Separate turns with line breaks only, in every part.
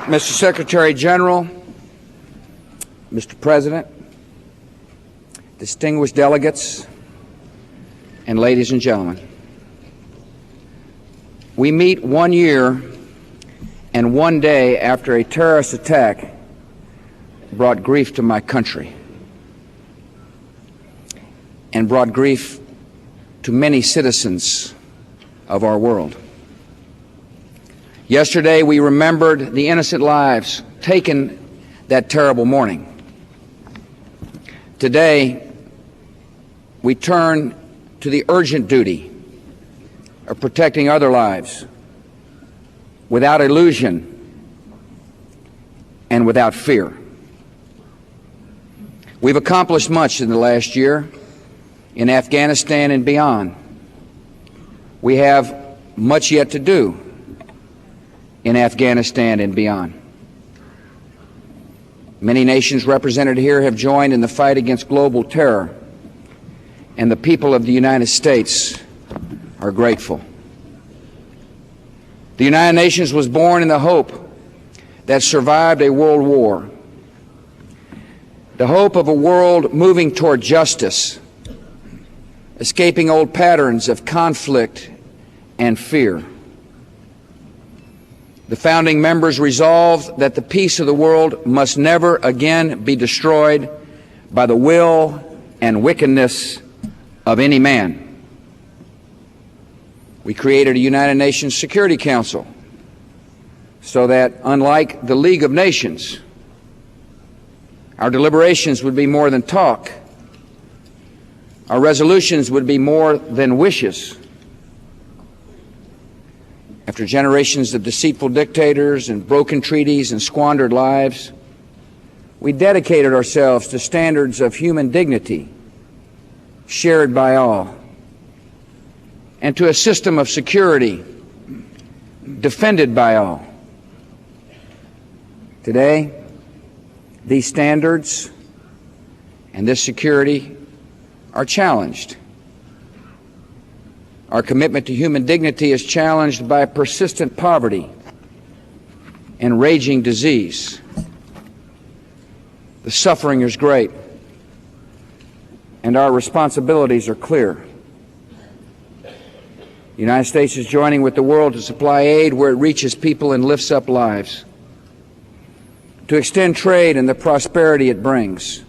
Mr. Secretary General, Mr. President, distinguished delegates, and ladies and gentlemen, we meet 1 year and 1 day after a terrorist attack brought grief to my country and brought grief to many citizens of our world. Yesterday, we remembered the innocent lives taken that terrible morning. Today, we turn to the urgent duty of protecting other lives without illusion and without fear. We've accomplished much in the last year in Afghanistan and beyond. We have much yet to do in Afghanistan and beyond. Many nations represented here have joined in the fight against global terror, and the people of the United States are grateful. The United Nations was born in the hope that survived a world war, the hope of a world moving toward justice, escaping old patterns of conflict and fear. The founding members resolved that the peace of the world must never again be destroyed by the will and wickedness of any man. We created a United Nations Security Council so that, unlike the League of Nations, our deliberations would be more than talk. Our resolutions would be more than wishes. After generations of deceitful dictators and broken treaties and squandered lives, we dedicated ourselves to standards of human dignity shared by all, and to a system of security defended by all. Today, these standards and this security are challenged. Our commitment to human dignity is challenged by persistent poverty and raging disease. The suffering is great, and our responsibilities are clear. The United States is joining with the world to supply aid where it reaches people and lifts up lives, to extend trade and the prosperity it brings,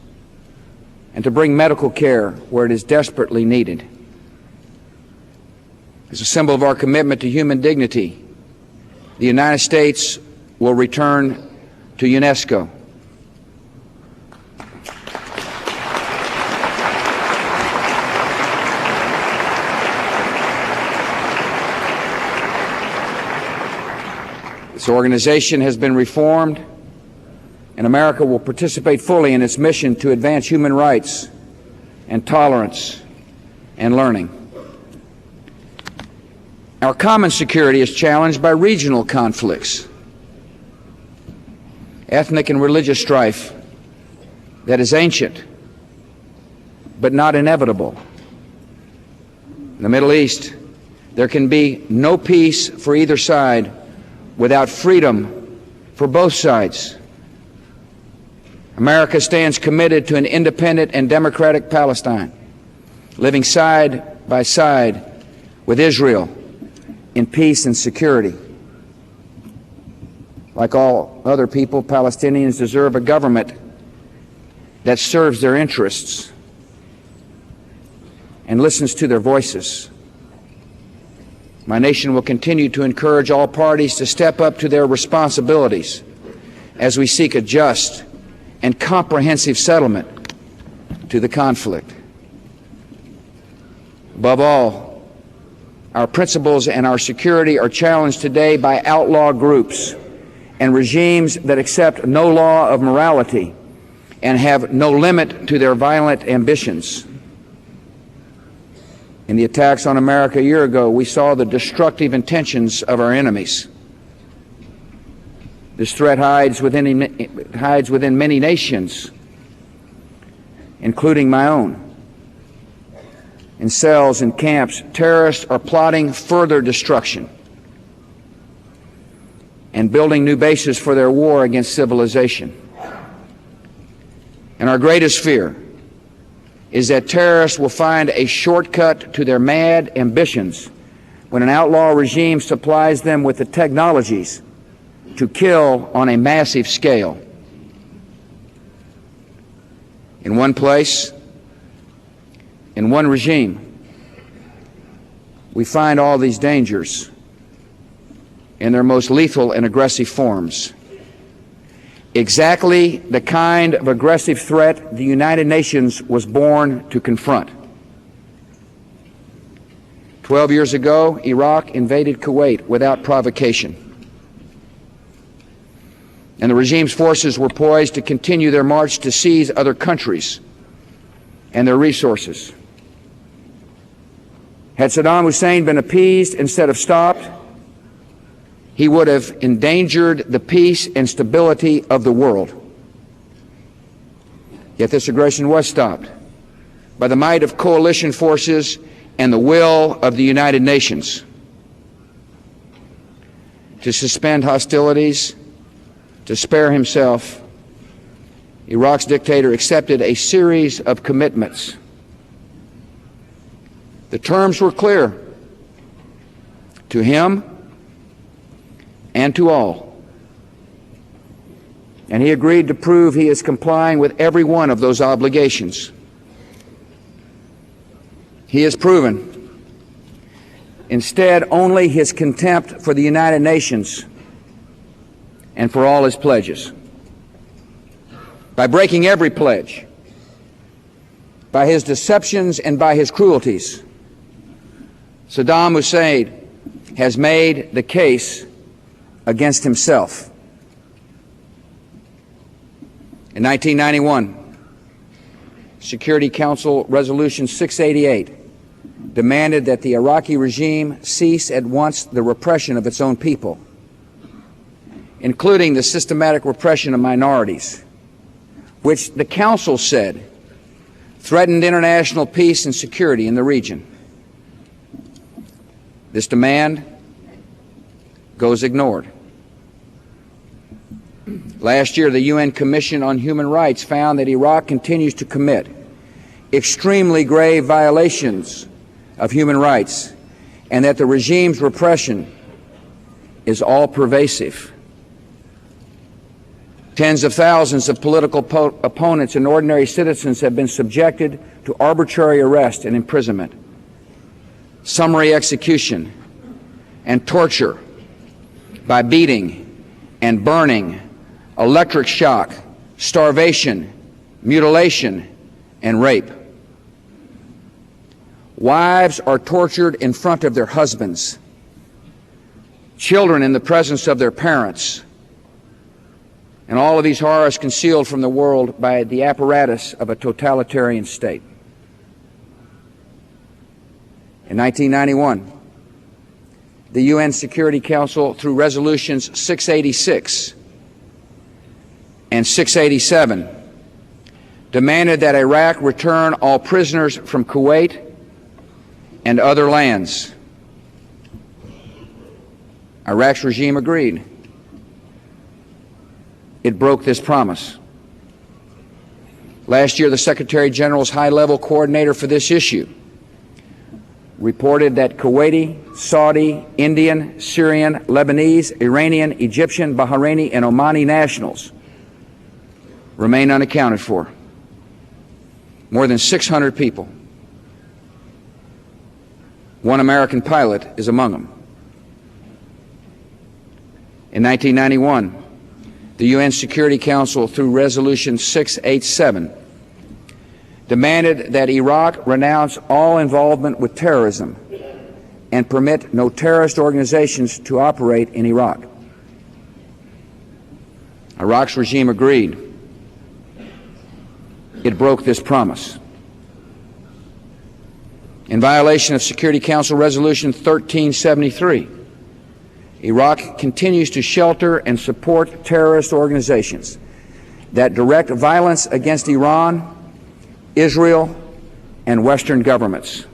and to bring medical care where it is desperately needed. As a symbol of our commitment to human dignity, the United States will return to UNESCO. This organization has been reformed, and America will participate fully in its mission to advance human rights and tolerance and learning. Our common security is challenged by regional conflicts, ethnic and religious strife that is ancient but not inevitable. In the Middle East, there can be no peace for either side without freedom for both sides. America stands committed to an independent and democratic Palestine, living side by side with Israel in peace and security. Like all other people, Palestinians deserve a government that serves their interests and listens to their voices. My nation will continue to encourage all parties to step up to their responsibilities as we seek a just and comprehensive settlement to the conflict. Above all, our principles and our security are challenged today by outlaw groups and regimes that accept no law of morality and have no limit to their violent ambitions. In the attacks on America a year ago, we saw the destructive intentions of our enemies. This threat hides within many nations, including my own. In cells and camps, terrorists are plotting further destruction. and building new bases for their war against civilization. And our greatest fear is that terrorists will find a shortcut to their mad ambitions when an outlaw regime supplies them with the technologies to kill on a massive scale. In one place, in one regime, we find all these dangers in their most lethal and aggressive forms. Exactly the kind of aggressive threat the United Nations was born to confront. 12 years ago, Iraq invaded Kuwait without provocation. And the regime's forces were poised to continue their march to seize other countries and their resources. Had Saddam Hussein been appeased instead of stopped, he would have endangered the peace and stability of the world. Yet this aggression was stopped by the might of coalition forces and the will of the United Nations. To suspend hostilities, to spare himself, Iraq's dictator accepted a series of commitments. The terms were clear to him and to all. And he agreed to prove he is complying with every one of those obligations. He has proven instead only his contempt for the United Nations and for all his pledges. By breaking every pledge, by his deceptions and by his cruelties, Saddam Hussein has made the case against himself. In 1991, Security Council Resolution 688 demanded that the Iraqi regime cease at once the repression of its own people, including the systematic repression of minorities, which the Council said threatened international peace and security in the region. This demand goes ignored. Last year, the UN Commission on Human Rights found that Iraq continues to commit extremely grave violations of human rights and that the regime's repression is all-pervasive. Tens of thousands of political opponents and ordinary citizens have been subjected to arbitrary arrest and imprisonment, summary execution, and torture by beating and burning, electric shock, starvation, mutilation, and rape. Wives are tortured in front of their husbands, children in the presence of their parents, and all of these horrors concealed from the world by the apparatus of a totalitarian state. In 1991, the UN Security Council, through resolutions 686 and 687, demanded that Iraq return all prisoners from Kuwait and other lands. Iraq's regime agreed. It broke this promise. Last year, the Secretary General's high-level coordinator for this issue reported that Kuwaiti, Saudi, Indian, Syrian, Lebanese, Iranian, Egyptian, Bahraini, and Omani nationals remain unaccounted for. More than 600 people. One American pilot is among them. In 1991, the UN Security Council, through Resolution 687, demanded that Iraq renounce all involvement with terrorism and permit no terrorist organizations to operate in Iraq. Iraq's regime agreed. It broke this promise. In violation of Security Council Resolution 1373, Iraq continues to shelter and support terrorist organizations that direct violence against Iran, Israel, and Western governments.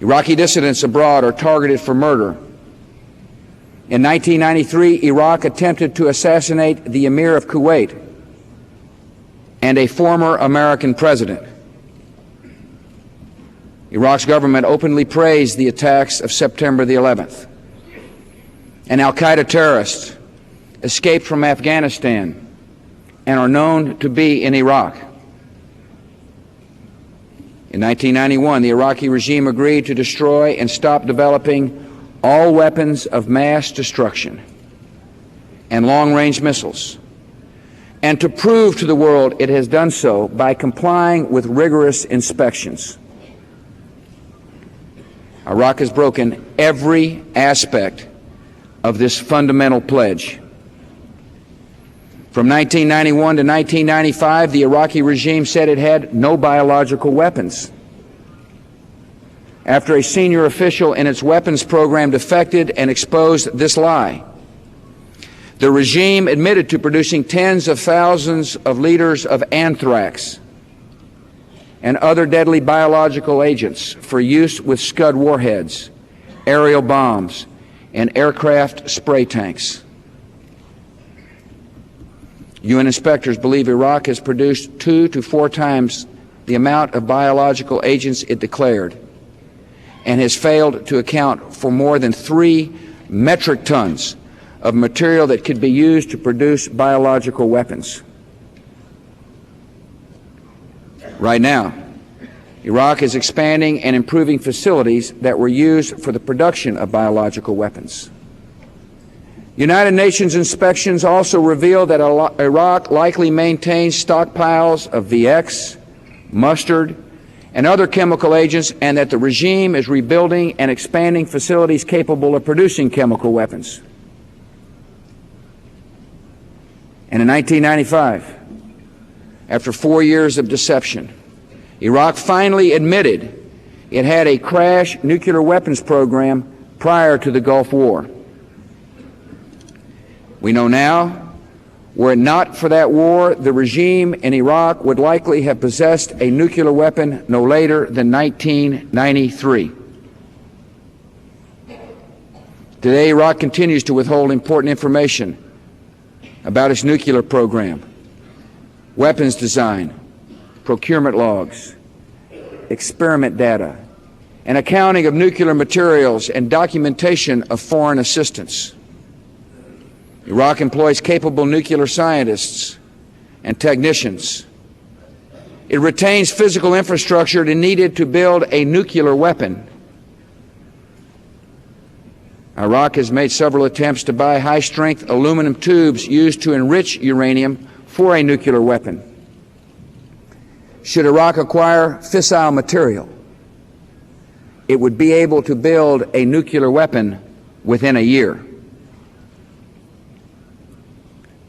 Iraqi dissidents abroad are targeted for murder, In 1993, Iraq attempted to assassinate the Emir of Kuwait and a former American president. Iraq's government openly praised the attacks of September the 11th. And al-Qaeda terrorists escaped from Afghanistan and are known to be in Iraq. In 1991, the Iraqi regime agreed to destroy and stop developing all weapons of mass destruction and long-range missiles, and to prove to the world it has done so by complying with rigorous inspections. Iraq has broken every aspect of this fundamental pledge. From 1991 to 1995, the Iraqi regime said it had no biological weapons. After a senior official in its weapons program defected and exposed this lie, the regime admitted to producing tens of thousands of liters of anthrax and other deadly biological agents for use with Scud warheads, aerial bombs, and aircraft spray tanks. UN inspectors believe Iraq has produced 2 to 4 times the amount of biological agents it declared, and has failed to account for more than 3 metric tons of material that could be used to produce biological weapons. Right now, Iraq is expanding and improving facilities that were used for the production of biological weapons. United Nations inspections also reveal that Iraq likely maintains stockpiles of VX, mustard, and other chemical agents, and that the regime is rebuilding and expanding facilities capable of producing chemical weapons. And in 1995, after 4 years of deception, Iraq finally admitted it had a crash nuclear weapons program prior to the Gulf War. We know now, were it not for that war, the regime in Iraq would likely have possessed a nuclear weapon no later than 1993. Today, Iraq continues to withhold important information about its nuclear program, weapons design, procurement logs, experiment data, and accounting of nuclear materials and documentation of foreign assistance. Iraq employs capable nuclear scientists and technicians. It retains physical infrastructure needed to build a nuclear weapon. Iraq has made several attempts to buy high-strength aluminum tubes used to enrich uranium for a nuclear weapon. Should Iraq acquire fissile material, it would be able to build a nuclear weapon within a year.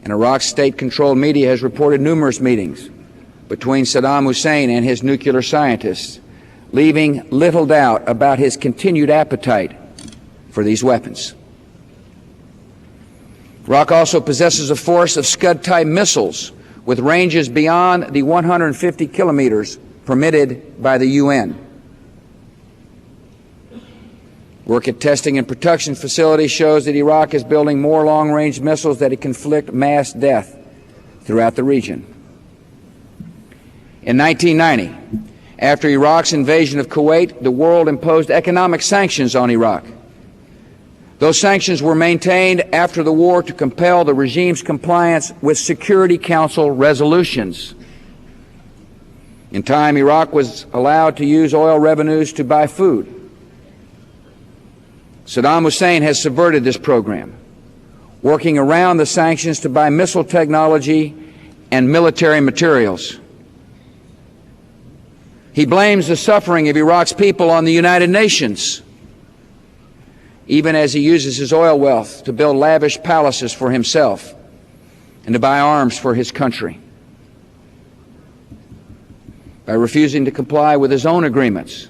And Iraq's state-controlled media has reported numerous meetings between Saddam Hussein and his nuclear scientists, leaving little doubt about his continued appetite for these weapons. Iraq also possesses a force of Scud-type missiles with ranges beyond the 150 kilometers permitted by the UN. Work at testing and production facilities shows that Iraq is building more long-range missiles that can inflict mass death throughout the region. In 1990, after Iraq's invasion of Kuwait, the world imposed economic sanctions on Iraq. Those sanctions were maintained after the war to compel the regime's compliance with Security Council resolutions. In time, Iraq was allowed to use oil revenues to buy food. Saddam Hussein has subverted this program, working around the sanctions to buy missile technology and military materials. He blames the suffering of Iraq's people on the United Nations, even as he uses his oil wealth to build lavish palaces for himself and to buy arms for his country. By refusing to comply with his own agreements,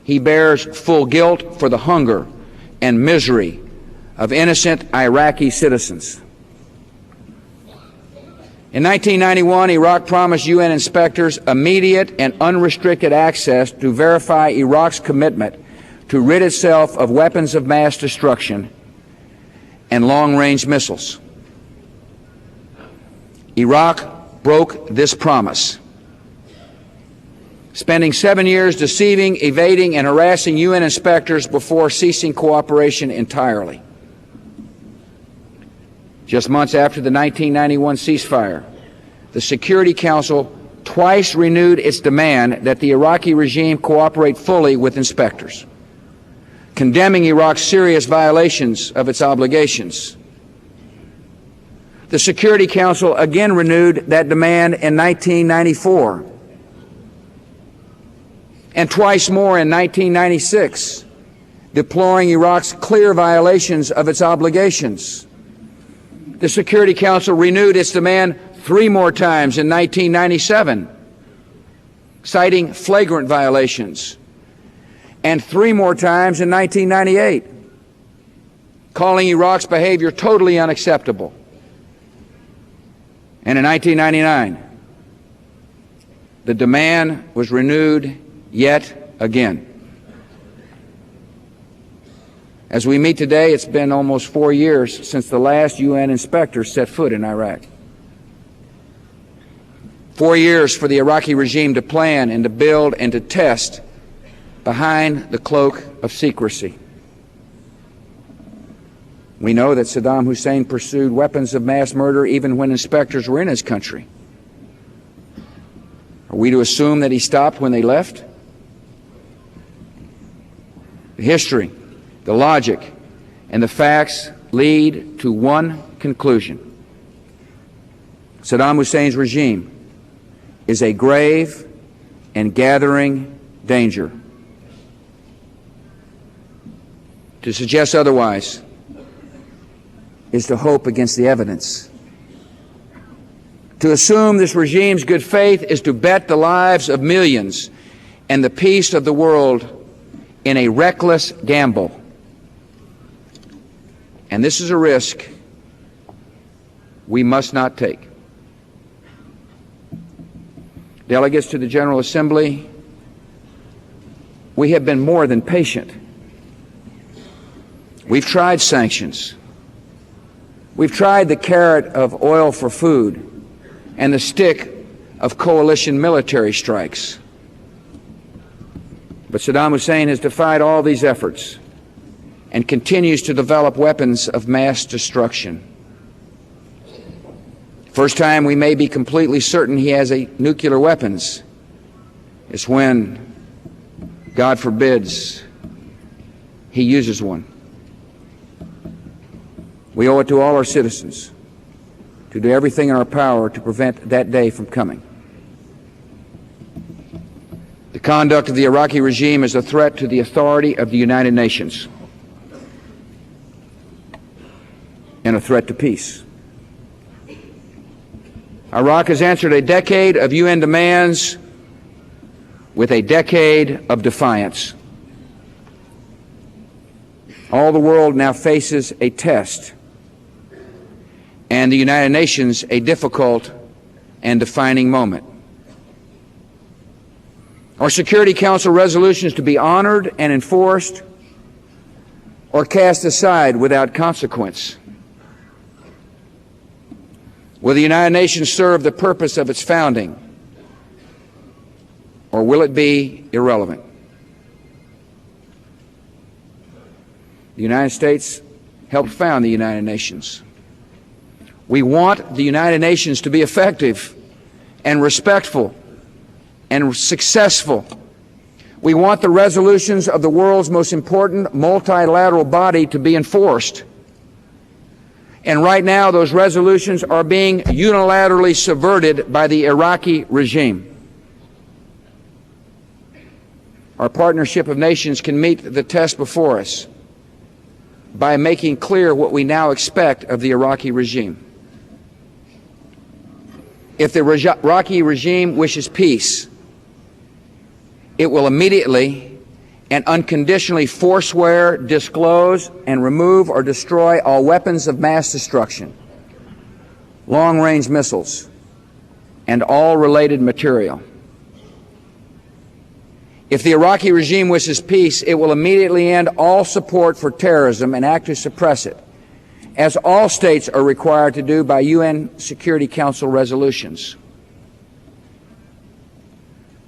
he bears full guilt for the hunger and misery of innocent Iraqi citizens. In 1991, Iraq promised UN inspectors immediate and unrestricted access to verify Iraq's commitment to rid itself of weapons of mass destruction and long-range missiles. Iraq broke this promise, spending 7 years deceiving, evading, and harassing UN inspectors before ceasing cooperation entirely. Just months after the 1991 ceasefire, the Security Council twice renewed its demand that the Iraqi regime cooperate fully with inspectors, condemning Iraq's serious violations of its obligations. The Security Council again renewed that demand in 1994, and twice more in 1996, deploring Iraq's clear violations of its obligations. The Security Council renewed its demand 3 more times in 1997, citing flagrant violations, and 3 more times in 1998, calling Iraq's behavior totally unacceptable. And in 1999, the demand was renewed yet again. As we meet today, it's been almost 4 years since the last UN inspector set foot in Iraq. 4 years for the Iraqi regime to plan and to build and to test behind the cloak of secrecy. We know that Saddam Hussein pursued weapons of mass murder even when inspectors were in his country. Are we to assume that he stopped when they left? The history, the logic, and the facts lead to one conclusion. Saddam Hussein's regime is a grave and gathering danger. To suggest otherwise is to hope against the evidence. To assume this regime's good faith is to bet the lives of millions and the peace of the world in a reckless gamble. And this is a risk we must not take. Delegates to the General Assembly, we have been more than patient. We've tried sanctions. We've tried the carrot of oil for food and the stick of coalition military strikes. But Saddam Hussein has defied all these efforts and continues to develop weapons of mass destruction. First time we may be completely certain he has nuclear weapons is when, God forbids, he uses one. We owe it to all our citizens to do everything in our power to prevent that day from coming. The conduct of the Iraqi regime is a threat to the authority of the United Nations and a threat to peace. Iraq has answered a decade of UN demands with a decade of defiance. All the world now faces a test, and the United Nations a difficult and defining moment. Are Security Council resolutions to be honored and enforced, or cast aside without consequence? Will the United Nations serve the purpose of its founding, or will it be irrelevant? The United States helped found the United Nations. We want the United Nations to be effective and respectful and successful. We want the resolutions of the world's most important multilateral body to be enforced. And right now, those resolutions are being unilaterally subverted by the Iraqi regime. Our partnership of nations can meet the test before us by making clear what we now expect of the Iraqi regime. If the Iraqi regime wishes peace, it will immediately and unconditionally forswear, disclose, and remove or destroy all weapons of mass destruction, long-range missiles, and all related material. If the Iraqi regime wishes peace, it will immediately end all support for terrorism and act to suppress it, as all states are required to do by UN Security Council resolutions.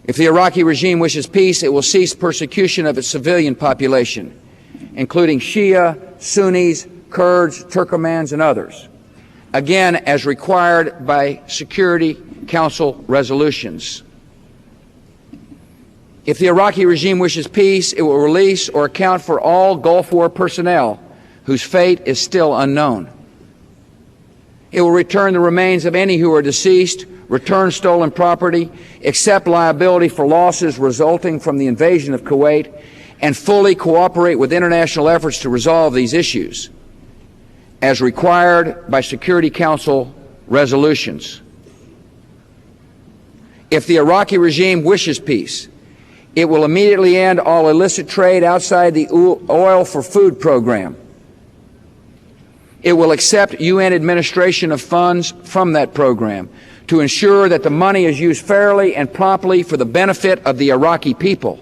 If the Iraqi regime wishes peace, it will cease persecution of its civilian population, including Shia, Sunnis, Kurds, Turkomans, and others, again, as required by Security Council resolutions. If the Iraqi regime wishes peace, it will release or account for all Gulf War personnel whose fate is still unknown. It will return the remains of any who are deceased, return stolen property, accept liability for losses resulting from the invasion of Kuwait, and fully cooperate with international efforts to resolve these issues, as required by Security Council resolutions. If the Iraqi regime wishes peace, it will immediately end all illicit trade outside the oil for food program. It will accept UN administration of funds from that program to ensure that the money is used fairly and promptly for the benefit of the Iraqi people.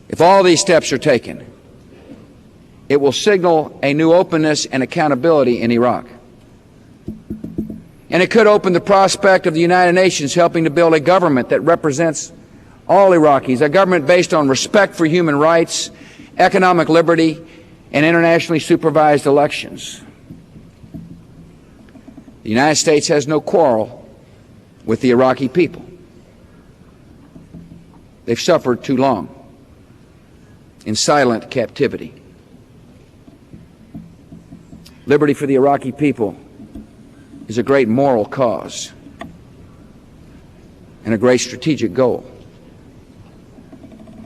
If all these steps are taken, it will signal a new openness and accountability in Iraq. And it could open the prospect of the United Nations helping to build a government that represents all Iraqis, a government based on respect for human rights, economic liberty, and internationally supervised elections. The United States has no quarrel with the Iraqi people. They've suffered too long in silent captivity. Liberty for the Iraqi people is a great moral cause and a great strategic goal.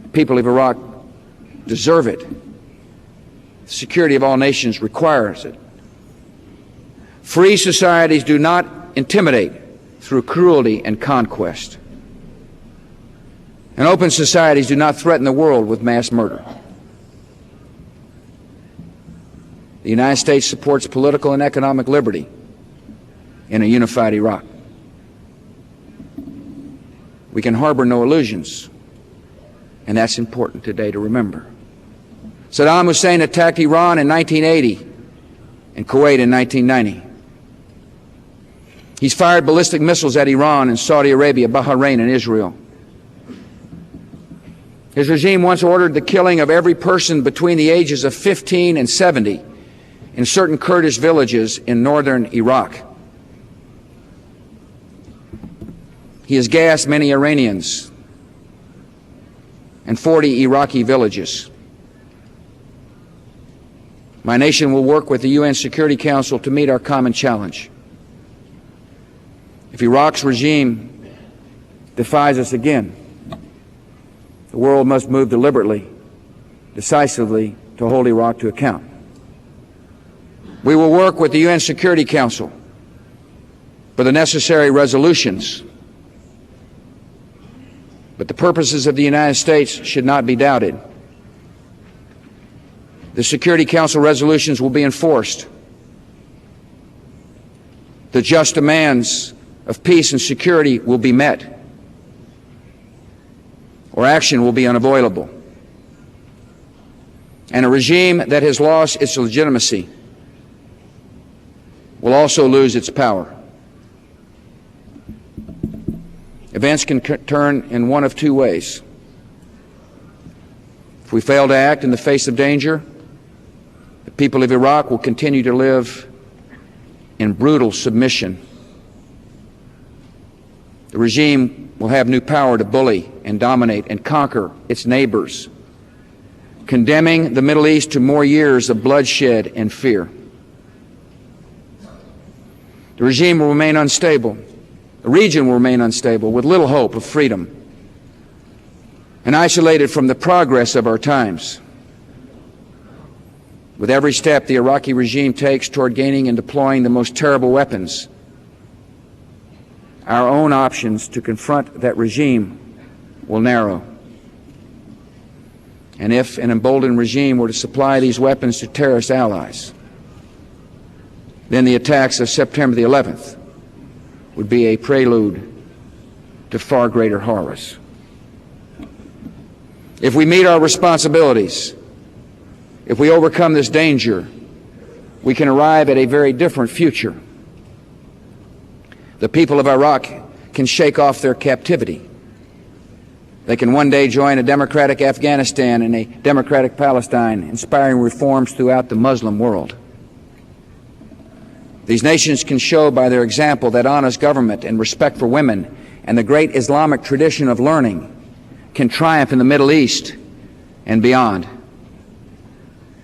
The people of Iraq deserve it. The security of all nations requires it. Free societies do not intimidate through cruelty and conquest. And open societies do not threaten the world with mass murder. The United States supports political and economic liberty in a unified Iraq. We can harbor no illusions, and that's important today to remember. Saddam Hussein attacked Iran in 1980 and Kuwait in 1990. He's fired ballistic missiles at Iran and Saudi Arabia, Bahrain, and Israel. His regime once ordered the killing of every person between the ages of 15 and 70 in certain Kurdish villages in northern Iraq. He has gassed many Iranians and 40 Iraqi villages. My nation will work with the UN Security Council to meet our common challenge. If Iraq's regime defies us again, the world must move deliberately, decisively to hold Iraq to account. We will work with the UN Security Council for the necessary resolutions, but the purposes of the United States should not be doubted. The Security Council resolutions will be enforced. The just demands of peace and security will be met, or action will be unavoidable. And a regime that has lost its legitimacy will also lose its power. Events can turn in one of two ways. If we fail to act in the face of danger, the people of Iraq will continue to live in brutal submission. The regime will have new power to bully and dominate and conquer its neighbors, condemning the Middle East to more years of bloodshed and fear. The regime will remain unstable. The region will remain unstable, with little hope of freedom, and isolated from the progress of our times. With every step the Iraqi regime takes toward gaining and deploying the most terrible weapons, our own options to confront that regime will narrow. And if an emboldened regime were to supply these weapons to terrorist allies, then the attacks of September the 11th would be a prelude to far greater horrors. If we meet our responsibilities, if we overcome this danger, we can arrive at a very different future. The people of Iraq can shake off their captivity. They can one day join a democratic Afghanistan and a democratic Palestine, inspiring reforms throughout the Muslim world. These nations can show by their example that honest government and respect for women and the great Islamic tradition of learning can triumph in the Middle East and beyond.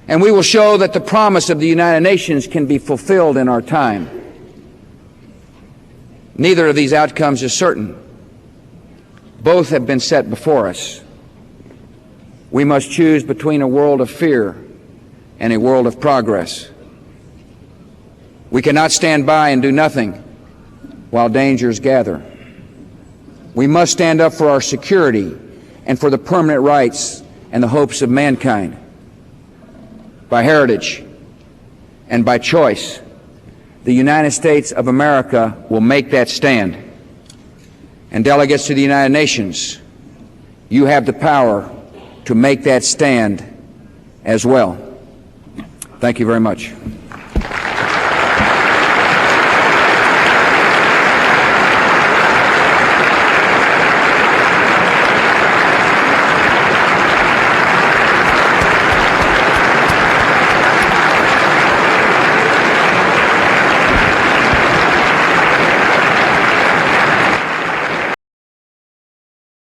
And we will show that the promise of the United Nations can be fulfilled in our time. Neither of these outcomes is certain. Both have been set before us. We must choose between a world of fear and a world of progress. We cannot stand by and do nothing while dangers gather. We must stand up for our security and for the permanent rights and the hopes of mankind. By heritage and by choice, the United States of America will make that stand. And delegates to the United Nations, you have the power to make that stand as well. Thank you very much.